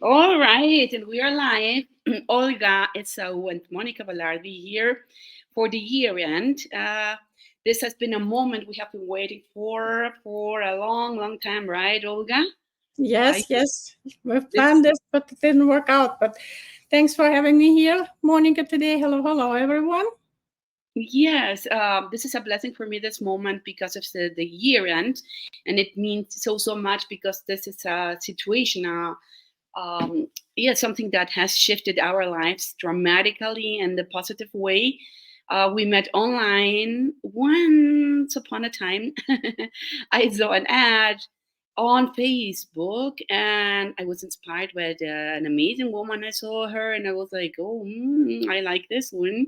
All right, and we are live. Olga, it's and Monica Velarde here for the year end. This has been a moment we have been waiting for a long, long time, right, Olga? I Yes, yes. We've this planned this, but it didn't work out. But thanks for having me here, Monica, today. Hello, hello, everyone. Yes, this is a blessing for me this moment because of the year end, and it means so much because this is a situation. Yeah, something that has shifted our lives dramatically in the positive way. We met online once upon a time. I saw an ad on Facebook and I was inspired by an amazing woman. I saw her and I was like, oh, I like this one.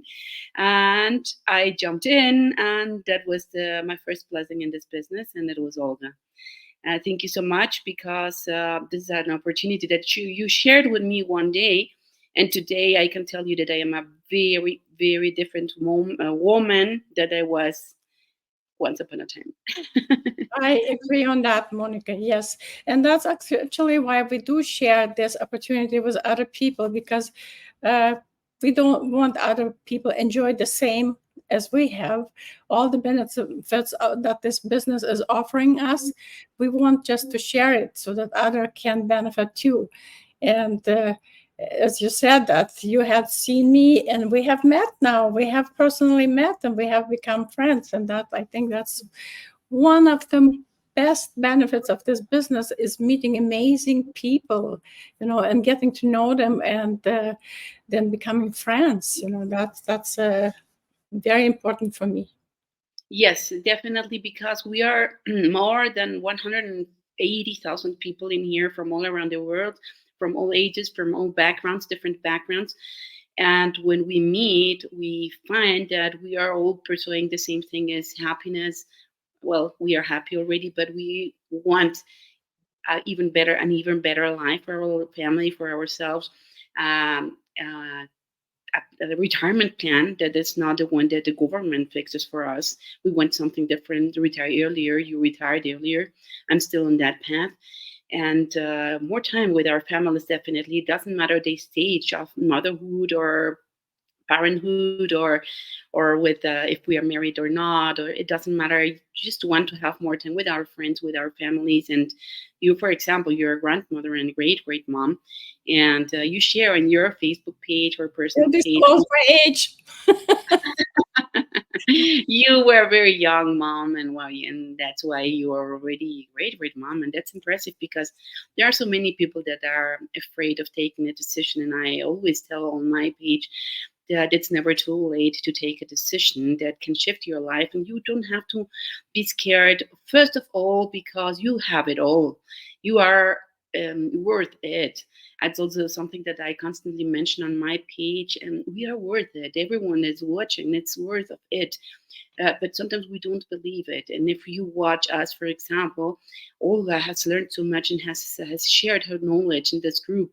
And I jumped in, and that was my first blessing in this business, and it was Olga. Thank you so much because this is an opportunity that you shared with me one day. And today I can tell you that I am a very, very different woman that I was once upon a time. I agree on that, Monica. Yes. And that's actually why we do share this opportunity with other people because uh, we don't want other people enjoy the same as we have all the benefits that this business is offering us. We want just to share it so that other can benefit too. And as you said that you had seen me and we have met now, we have personally met and we have become friends, and that I think that's one of the best benefits of this business is meeting amazing people, and getting to know them, and then becoming friends. That's very important for me. Yes, definitely, because we are more than 180,000 people in here from all around the world, from all ages, from all backgrounds, different backgrounds. And when we meet, we find that we are all pursuing the same thing as happiness. Well, we are happy already, but we want an even better life for our family, for ourselves. A retirement plan that is not the one that the government fixes for us. We want something different. Retire earlier. You retired earlier. I'm still on that path. And more time with our families, definitely. It doesn't matter the stage of motherhood or parenthood, or with if we are married or not, or it doesn't matter. I just want to have more time with our friends, with our families. And you, for example, you're a grandmother and a great mom, and you share on your Facebook page or You personal page. disclose my age. You were a very young mom, and and that's why you are already a great mom, and that's impressive because there are so many people that are afraid of taking a decision. And I always tell on my page that it's never too late to take a decision that can shift your life, and you don't have to be scared. First of all, because you have it all, you are worth it. It's also something that I constantly mention on my page, and we are worth it. Everyone is watching; it's worth of it. But sometimes we don't believe it. And if you watch us, for example, Olga has learned so much and has shared her knowledge in this group.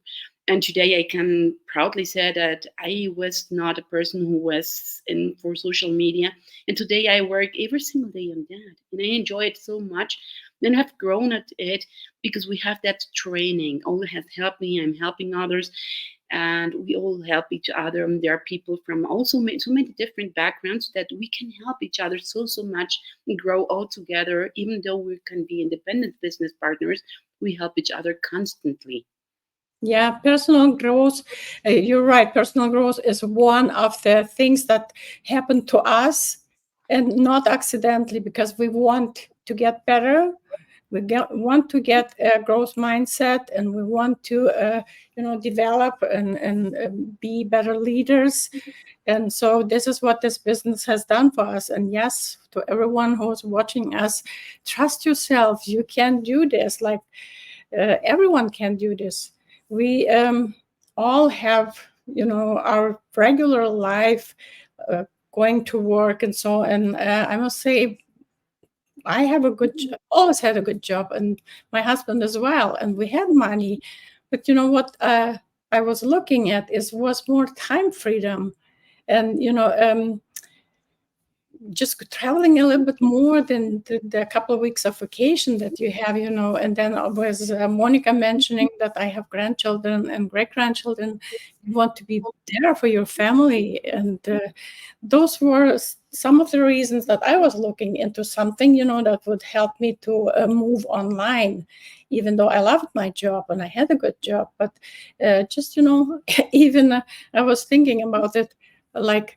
And today I can proudly say that I was not a person who was in for social media. And today I work every single day on that. And I enjoy it so much. And have grown at it because we have that training. Olga has helped me. I'm helping others, and we all help each other. And there are people from also so many different backgrounds that we can help each other so much and grow all together. Even though we can be independent business partners, we help each other constantly. Yeah, personal growth. You're right. Personal growth is one of the things that happen to us, and not accidentally, because we want to get better. Want to get a growth mindset, and we want to, develop and be better leaders. And so this is what this business has done for us. And yes, to everyone who's watching us, trust yourself. You can do this. Like everyone can do this. We all have, our regular life, going to work and so. And I must say, I have a good, always had a good job, and my husband as well, and we had money. But you know what? I was looking at is was more time freedom, and just traveling a little bit more than the couple of weeks of vacation that you have, and then was Monica mentioning that I have grandchildren and great grandchildren. You want to be there for your family, and those were some of the reasons that I was looking into something, that would help me to move online, even though I loved my job and I had a good job. But just, even I was thinking about it, like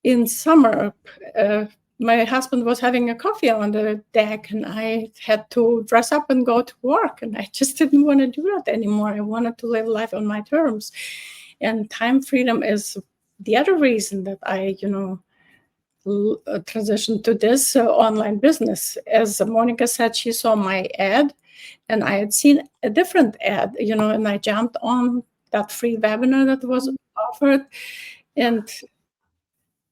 in summer, my husband was having a coffee on the deck, and I had to dress up and go to work, and I just didn't want to do that anymore. I wanted to live life on my terms, and time freedom is the other reason that I, transitioned to this online business. As Monica said, she saw my ad, and I had seen a different ad, and I jumped on that free webinar that was offered, and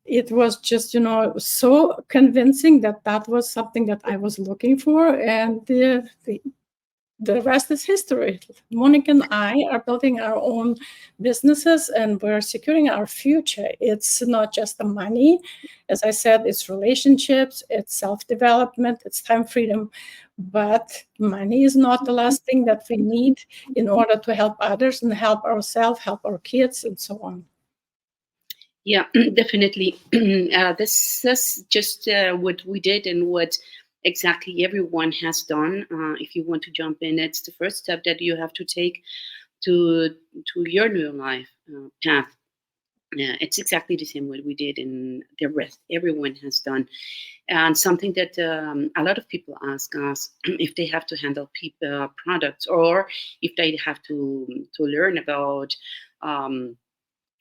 it was just, so convincing that that was something that I was looking for. And the rest is history. Monica and I are building our own businesses, and we're securing our future. It's not just the money. As I said, it's relationships, it's self-development, it's time freedom. But money is not the last thing that we need in order to help others and help ourselves, help our kids, and so on. Yeah, definitely. This is just what we did and what exactly everyone has done. If you want to jump in, it's the first step that you have to take to your new life path. It's exactly the same what we did, and the rest everyone has done. And something that a lot of people ask us if they have to handle people products, or if they have to learn about.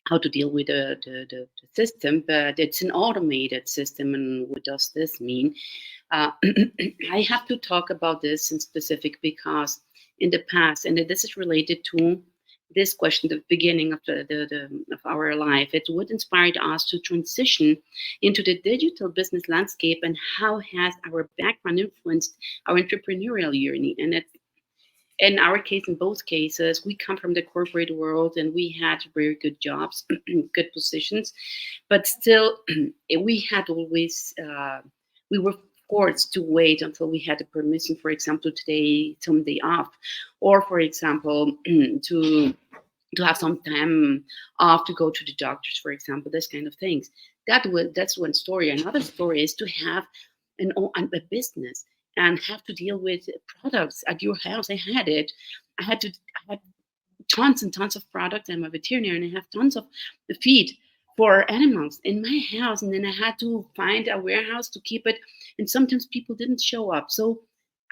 How to deal with the system, but it's an automated system. And what does this mean? I have to talk about this in specific because in the past, and this is related to this question, the beginning of of our life, it would inspire us to transition into the digital business landscape, and how has our background influenced our entrepreneurial journey. And it, in our case, in both cases, we come from the corporate world and we had very good jobs, good positions, but still, we had always, we were forced to wait until we had the permission, for example, today, someday off, or for example, to have some time off to go to the doctors, for example, this kind of things. That's one story. Another story is to have a business and have to deal with products at your house. I had it. I had tons and tons of products. I'm a veterinarian, and I have tons of feed for animals in my house, and then I had to find a warehouse to keep it. And sometimes people didn't show up, so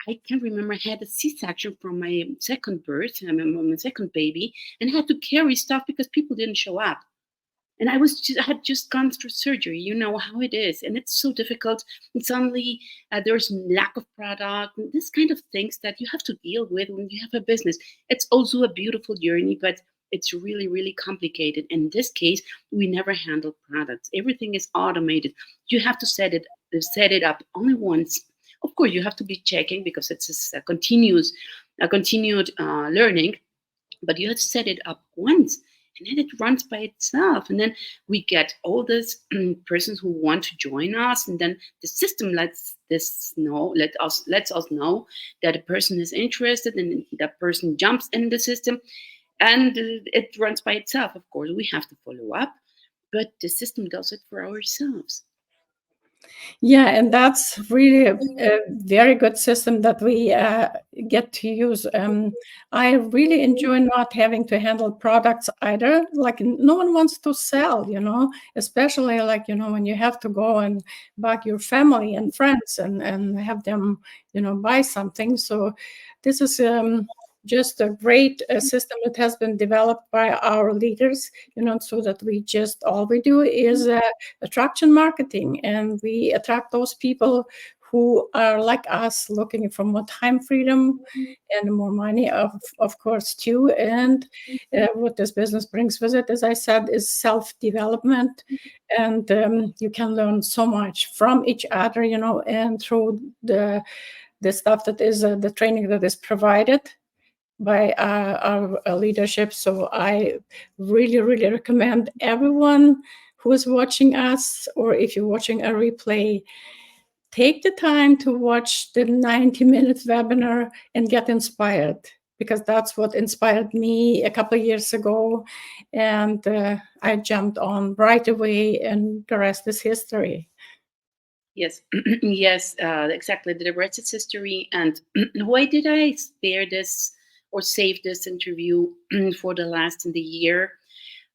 I can remember I had a C-section from my second birth, my second baby, and I had to carry stuff because people didn't show up. And I had just gone through surgery. You know how it is, and it's so difficult. And suddenly there's lack of product, and this kind of things that you have to deal with when you have a business. It's also a beautiful journey, but it's really, really complicated. In this case, we never handle products. Everything is automated. You have to set it up only once. Of course, you have to be checking because it's a continued learning, but you have to set it up once, and then it runs by itself. And then we get all these persons who want to join us, and then the system lets us know that a person is interested, and that person jumps in the system, and it runs by itself. Of course, we have to follow up, but the system does it for ourselves. Yeah, and that's really a very good system that we get to use. I really enjoy not having to handle products either. Like, no one wants to sell, especially like, when you have to go and bug your family and friends and have them, buy something. So this is just a great system that has been developed by our leaders, so that all we do is attraction marketing, and we attract those people who are like us, looking for more time freedom and more money, of course, too. And what this business brings with it, as I said, is self-development. And you can learn so much from each other, and through the stuff that is the training that is provided by our leadership. So I really, really recommend everyone who is watching us, or if you're watching a replay, take the time to watch the 90-minute webinar and get inspired, because that's what inspired me a couple of years ago. And I jumped on right away, and the rest is history. Yes, yes, exactly. The rest is history. And why did I spare this or save this interview for the last in the year?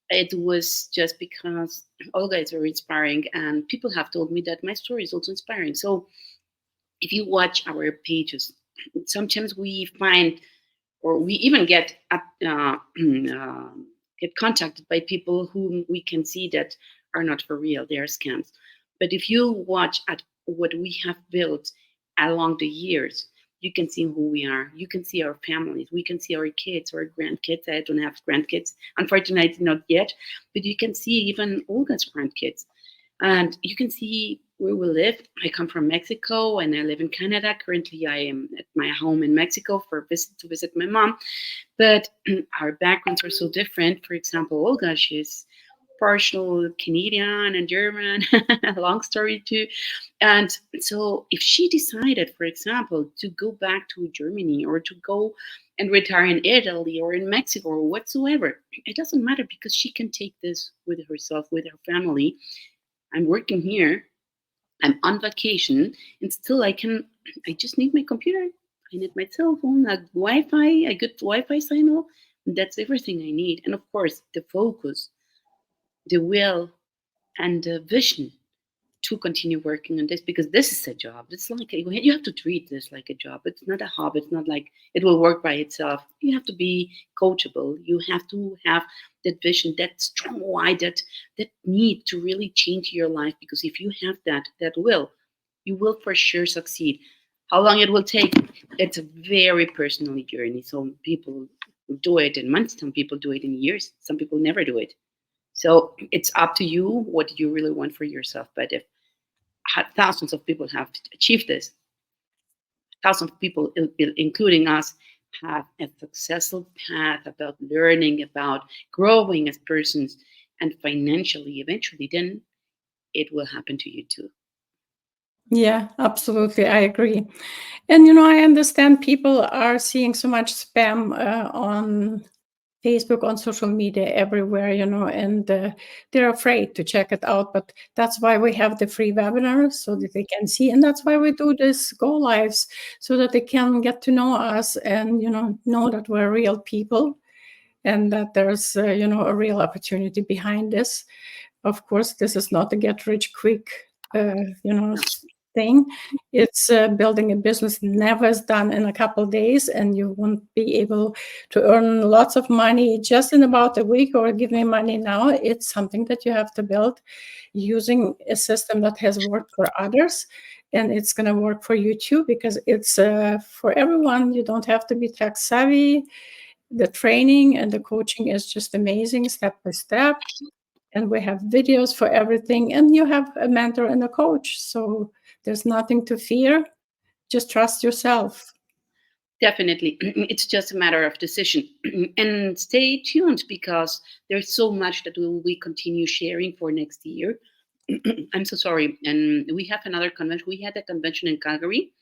It was just because Olga is very inspiring, and people have told me that my story is also inspiring. So if you watch our pages, sometimes we find, or we even get contacted by people whom we can see that are not for real, they are scams. But if you watch at what we have built along the years, you can see who we are, you can see our families, we can see our kids or grandkids. I don't have grandkids, unfortunately, not yet, but you can see even Olga's grandkids, and you can see where we live. I come from Mexico and I live in Canada. Currently, I am at my home in Mexico for a visit to visit my mom. But our backgrounds are so different. For example, Olga, she's partial Canadian and German. Long story too. And so, if she decided, for example, to go back to Germany or to go and retire in Italy or in Mexico or whatsoever, it doesn't matter because she can take this with herself, with her family. I'm working here, I'm on vacation, and still I just need my computer, I need my cell phone, a Wi-Fi, a good Wi-Fi signal. That's everything I need. And of course, the focus, the will, and the vision to continue working on this, because this is a job. It's like you have to treat this like a job. It's not a hobby. It's not like it will work by itself. You have to be coachable. You have to have that vision, that strong why, that need to really change your life. Because if you have that will, you will for sure succeed. How long it will take? It's a very personal journey. So people do it in months. Some people do it in years. Some people never do it. So it's up to you what you really want for yourself. But if thousands of people have achieved this, thousands of people, including us, have a successful path about learning, about growing as persons, and financially, eventually, then it will happen to you too. Yeah, absolutely. I agree. And, I understand people are seeing so much spam on Facebook, on social media, everywhere, and they're afraid to check it out. But that's why we have the free webinar, so that they can see. And that's why we do this Go Lives, so that they can get to know us and, know that we're real people, and that there's, a real opportunity behind this. Of course, this is not a get rich quick, thing. It's building a business never is done in a couple of days, and you won't be able to earn lots of money just in about a week or give me money now. It's something that you have to build using a system that has worked for others, and it's going to work for you too, because it's for everyone. You don't have to be tech savvy. The training and the coaching is just amazing, step by step, and we have videos for everything, and you have a mentor and a coach, so there's nothing to fear. Just trust yourself. Definitely. It's just a matter of decision. And stay tuned because there's so much that we will continue sharing for next year. I'm so sorry. And we have another convention. We had a convention in Calgary.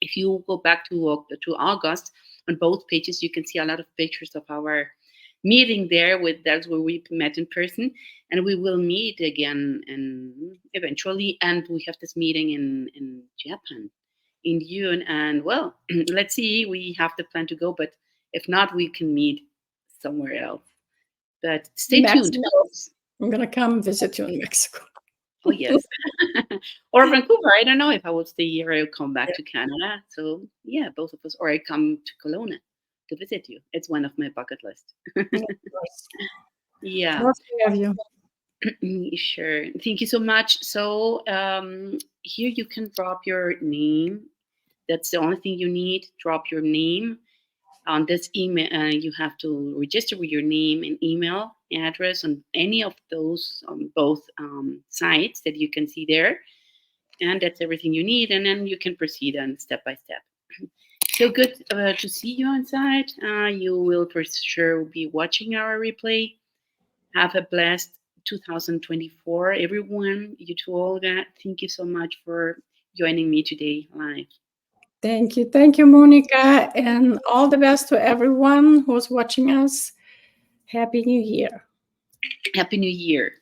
If you go back to August, on both pages, you can see a lot of pictures of our meeting there. That's where we met in person, and we will meet again and eventually. And we have this meeting in Japan in June. And well, let's see. We have the plan to go, but if not, we can meet somewhere else. But stay tuned. Mexico. I'm gonna come visit you in Mexico. Oh yes, or Vancouver. I don't know if I will stay here. I'll come back to Canada. So yeah, both of us, or I come to Kelowna to visit you. It's one of my bucket list. Yeah, of course. Yeah, Love to have you. sure. Thank you so much. So here you can drop your name. That's the only thing you need. Drop your name on this email. You have to register with your name and email address on any of those both sites that you can see there, and that's everything you need. And then you can proceed on step by step. So good to see you on site. You will for sure be watching our replay. Have a blessed 2024. Everyone, you to Olga, thank you so much for joining me today live. Thank you. Thank you, Monica. And all the best to everyone who's watching us. Happy New Year. Happy New Year.